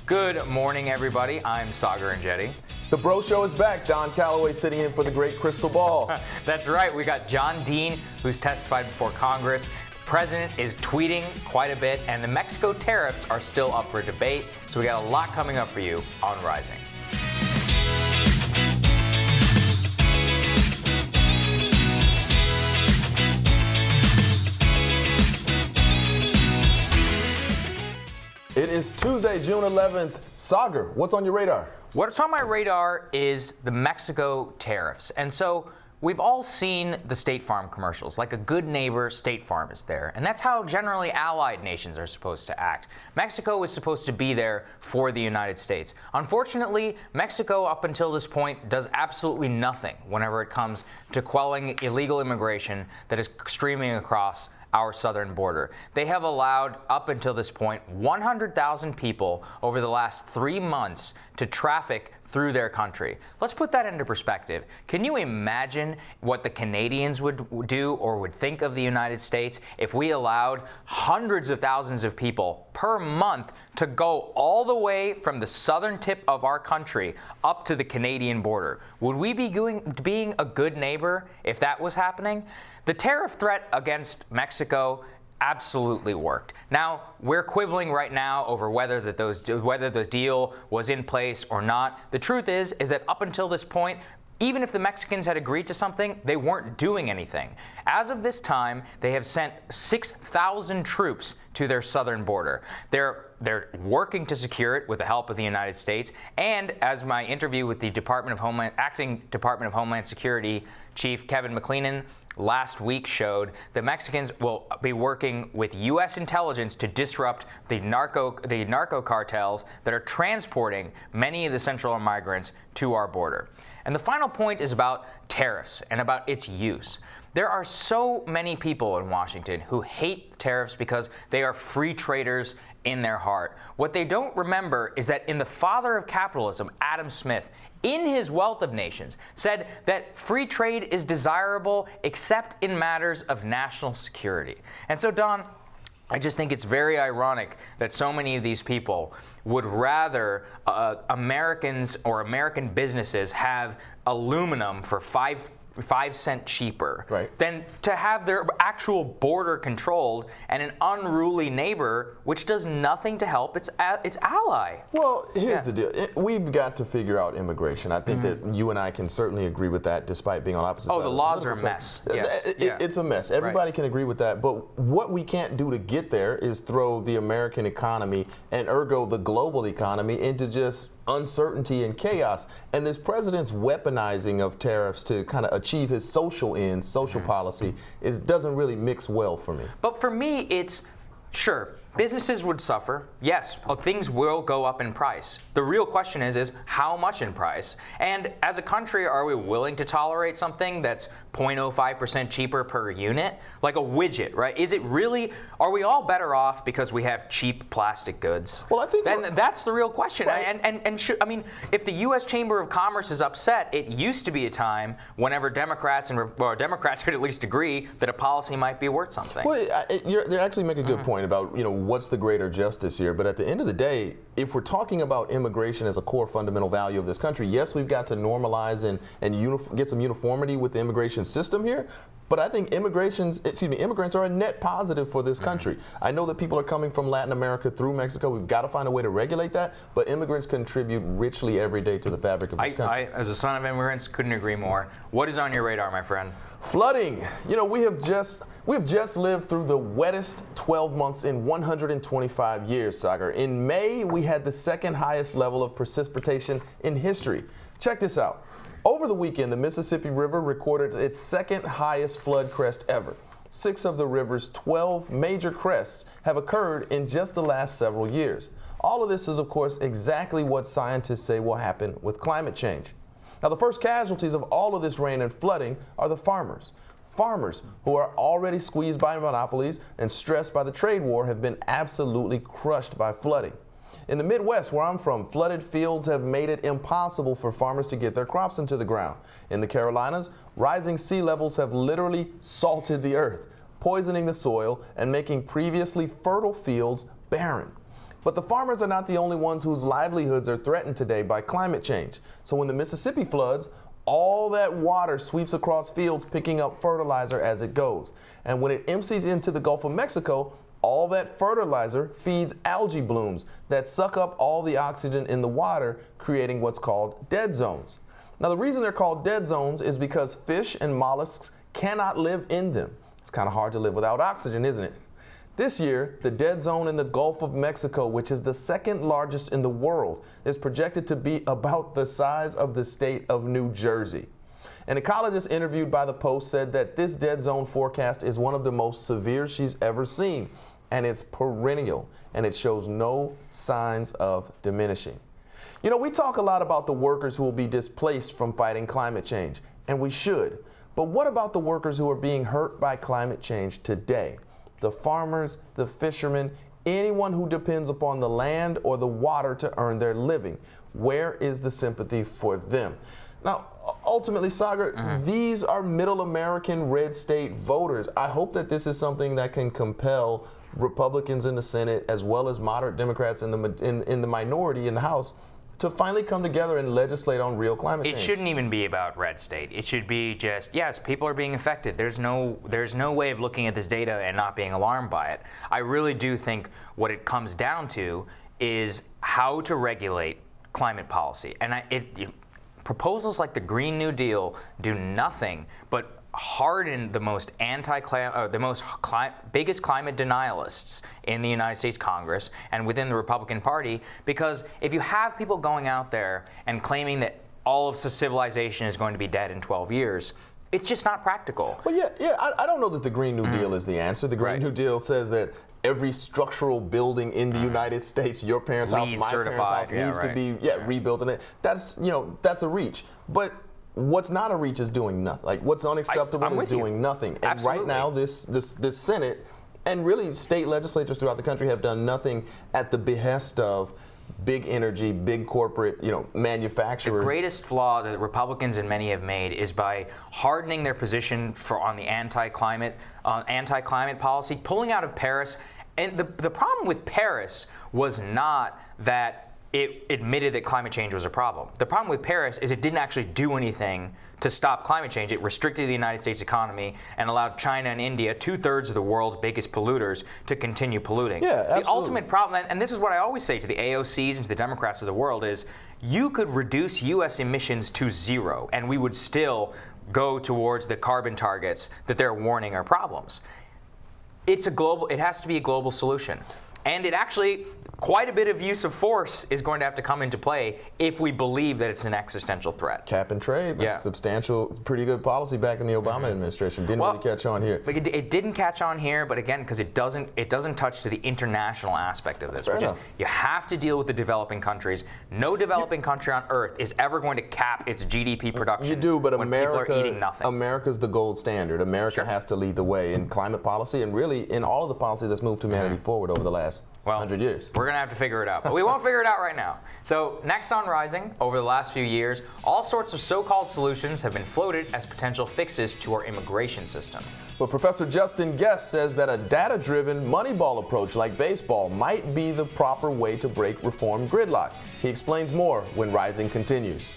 Good morning, everybody. I'm Saagar Enjeti. The Bro Show is back. Don Calloway sitting in for the great Crystal Ball. That's right. We got John Dean, who's testified before Congress. The president is tweeting quite a bit, and the Mexico tariffs are still up for debate. So we got a lot coming up for you on Rising. It is Tuesday, June 11th. Saagar, what's on your radar? What's on my radar is the Mexico tariffs. And so we've all seen the State Farm commercials. Like a good neighbor, State Farm is there. And that's how generally allied nations are supposed to act. Mexico is supposed to be there for the United States. Unfortunately, Mexico, up until this point, does absolutely nothing whenever it comes to quelling illegal immigration that is streaming across our southern border. They have allowed, up until this point, 100,000 people over the last 3 months to traffic through their country. Let's put that into perspective. Can you imagine what the Canadians would do or would think of the United States if we allowed hundreds of thousands of people per month to go all the way from the southern tip of our country up to the Canadian border? Would we be being a good neighbor if that was happening? The tariff threat against Mexico absolutely worked. Now, we're quibbling right now over whether the deal was in place or not. The truth is that up until this point, even if the Mexicans had agreed to something, they weren't doing anything. As of this time, they have sent 6,000 troops to their southern border. They're working to secure it with the help of the United States. And as my interview with the acting Department of Homeland Security Chief Kevin McCleenan last week showed, the Mexicans will be working with U.S. intelligence to disrupt the narco cartels that are transporting many of the Central migrants to our border. And the final point is about tariffs and about its use. There are so many people in Washington who hate tariffs because they are free traders in their heart. What they don't remember is that in the father of capitalism, Adam Smith, in his Wealth of Nations, said that free trade is desirable except in matters of national security. And so, Don, I just think it's very ironic that so many of these people would rather Americans or American businesses have aluminum for 5 cents cheaper, right, than to have their actual border controlled and an unruly neighbor which does nothing to help its ally. Well, here's the deal. We've got to figure out immigration. I think that you and I can certainly agree with that, despite being on opposite sides. Oh, the laws are a mess. Yes. It's a mess. Everybody can agree with that. But what we can't do to get there is throw the American economy and ergo the global economy into just uncertainty and chaos. And this president's weaponizing of tariffs to kind of achieve his social ends, social policy, doesn't really mix well for me. But for me, it's sure. Businesses would suffer. Yes, things will go up in price. The real question is how much in price? And as a country, are we willing to tolerate something that's 0.05% cheaper per unit? Like a widget, right? Is it really, are we all better off because we have cheap plastic goods? Well, I think that's the real question. Right. I mean, if the U.S. Chamber of Commerce is upset, it used to be a time whenever Democrats could at least agree that a policy might be worth something. Well, they actually make a good point about, what's the greater justice here. But at the end of the day, if we're talking about immigration as a core fundamental value of this country, yes, we've got to normalize and get some uniformity with the immigration system here. But I think immigrants are a net positive for this country. I know that people are coming from Latin America through Mexico. We've got to find a way to regulate that. But immigrants contribute richly every day to the fabric of this country. I, as a son of immigrants, couldn't agree more. What is on your radar, my friend? Flooding. We have just lived through the wettest 12 months in 125 years, Saagar. In May, we had the second highest level of precipitation in history. Check this out. Over the weekend, the Mississippi River recorded its second highest flood crest ever. 6 of the river's 12 major crests have occurred in just the last several years. All of this is, of course, exactly what scientists say will happen with climate change. Now, the first casualties of all of this rain and flooding are the farmers. Farmers who are already squeezed by monopolies and stressed by the trade war have been absolutely crushed by flooding. In the Midwest, where I'm from, flooded fields have made it impossible for farmers to get their crops into the ground. In the Carolinas, rising sea levels have literally salted the earth, poisoning the soil and making previously fertile fields barren. But the farmers are not the only ones whose livelihoods are threatened today by climate change. So when the Mississippi floods, all that water sweeps across fields, picking up fertilizer as it goes. And when it empties into the Gulf of Mexico, all that fertilizer feeds algae blooms that suck up all the oxygen in the water, creating what's called dead zones. Now, the reason they're called dead zones is because fish and mollusks cannot live in them. It's kind of hard to live without oxygen, isn't it? This year, the dead zone in the Gulf of Mexico, which is the second largest in the world, is projected to be about the size of the state of New Jersey. An ecologist interviewed by the Post said that this dead zone forecast is one of the most severe she's ever seen, and it's perennial, and it shows no signs of diminishing. You know, we talk a lot about the workers who will be displaced from fighting climate change, and we should. But what about the workers who are being hurt by climate change today? The farmers, the fishermen, anyone who depends upon the land or the water to earn their living. Where is the sympathy for them? Now, ultimately, Saagar, these are middle American red state voters. I hope that this is something that can compel Republicans in the Senate as well as moderate Democrats in the minority in the House to finally come together and legislate on real climate change. It shouldn't even be about red state. It should be just, yes, people are being affected. There's no way of looking at this data and not being alarmed by it. I really do think what it comes down to is how to regulate climate policy. And proposals like the Green New Deal do nothing but harden the most biggest climate denialists in the United States Congress and within the Republican Party, because if you have people going out there and claiming that all of civilization is going to be dead in 12 years, it's just not practical. Well, I don't know that the Green New Deal is the answer. The Green New Deal says that every structural building in the United States, your parents' house, my parents' house, needs to be rebuilt, and that's a reach. But what's not a reach is doing nothing. Like, what's unacceptable is doing nothing. And Absolutely. Right now, this Senate and really state legislatures throughout the country have done nothing at the behest of big energy, big corporate, manufacturers. The greatest flaw that Republicans and many have made is by hardening their position on the anti-climate policy, pulling out of Paris. And the problem with Paris was not that it admitted that climate change was a problem. The problem with Paris is it didn't actually do anything to stop climate change. It restricted the United States economy and allowed China and India, 2/3 of the world's biggest polluters, to continue polluting. Yeah, absolutely. The ultimate problem, and this is what I always say to the AOCs and to the Democrats of the world, is you could reduce U.S. emissions to zero, and we would still go towards the carbon targets that they're warning are problems. It has to be a global solution. And it actually, quite a bit of use of force is going to have to come into play if we believe that it's an existential threat. Cap and trade, substantial, pretty good policy back in the Obama administration. Didn't really catch on here. But it didn't catch on here, but again, because it doesn't touch to the international aspect of this, Fair which is enough. you have to deal with the developing countries. No developing country on earth is ever going to cap its GDP production. You do, but when people are eating nothing. America's the gold standard. America has to lead the way in climate policy and really in all of the policy that's moved humanity forward over the last 100 years. We're going to have to figure it out. But we won't figure it out right now. So next on Rising, over the last few years, all sorts of so-called solutions have been floated as potential fixes to our immigration system. But Professor Justin Guest says that a data-driven Moneyball approach like baseball might be the proper way to break reform gridlock. He explains more when Rising continues.